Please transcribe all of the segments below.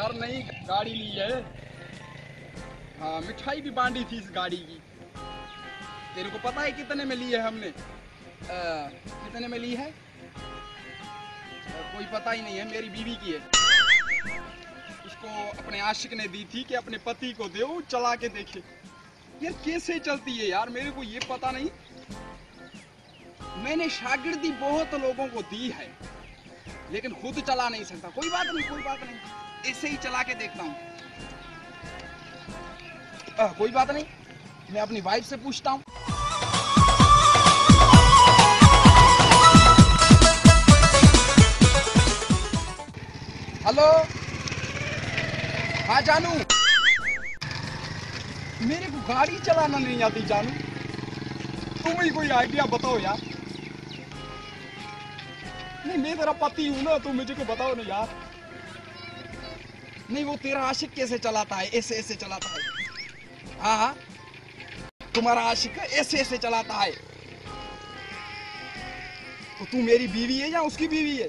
यार नई गाड़ी ली है। हाँ, मिठाई भी बांटी थी इस गाड़ी की। तेरे को पता है कितने में ली है हमने? कितने में ली है? कोई पता ही नहीं है, मेरी बीवी की है। इसको अपने आशिक ने दी थी कि अपने पति को दे, वो चला के देखे। यार कैसे चलती है यार, मेरे को ये पता नहीं। मैंने शागिर्दी बहुत लोगों को दी है, लेकिन खुद चला नहीं सकता। कोई बात नहीं, कोई बात नहीं, ऐसे ही चला के देखता हूँ। कोई बात नहीं, मैं अपनी वाइफ से पूछता हूँ। हेलो, हाँ जानू, मेरे को गाड़ी चलाना नहीं आती जानू, तुम ही कोई आइडिया बताओ यार। नहीं, मैं तेरा पति हूं ना, तुम मुझे को बताओ ना यार। नहीं, वो तेरा आशिक कैसे चलाता है? ऐसे ऐसे चलाता है। हाँ हाँ, तुम्हारा आशिक ऐसे ऐसे चलाता है। तो तू मेरी बीवी है या उसकी बीवी है?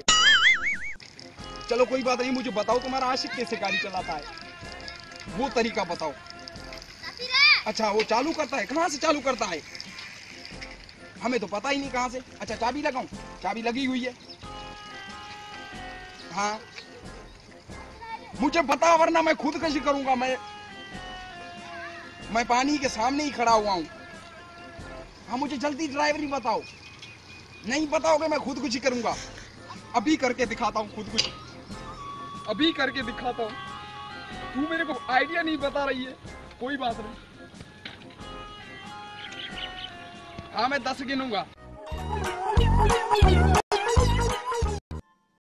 चलो कोई बात नहीं, मुझे बताओ तुम्हारा आशिक कैसे गाड़ी चलाता है, वो तरीका बताओ। अच्छा, वो चालू करता है? कहाँ से चालू करता है? हमें तो पता ही नहीं कहाँ से। अच्छा, चाबी लगाऊं? चाबी लगी हुई है। हाँ, मुझे पता, वरना मैं खुद कैसे करूंगा। मैं पानी के सामने ही खड़ा हुआ हूँ। हाँ, मुझे जल्दी ड्राइवरी बताओ। नहीं बताओगे मैं खुद कुछ ही करूंगा। अभी करके दिखाता हूँ, खुद कुछ अभी करके दिखाता हूँ। तू मेरे को आइडिया नहीं बता रही है, कोई बात नहीं। हाँ, मैं 10 गिनूंगा।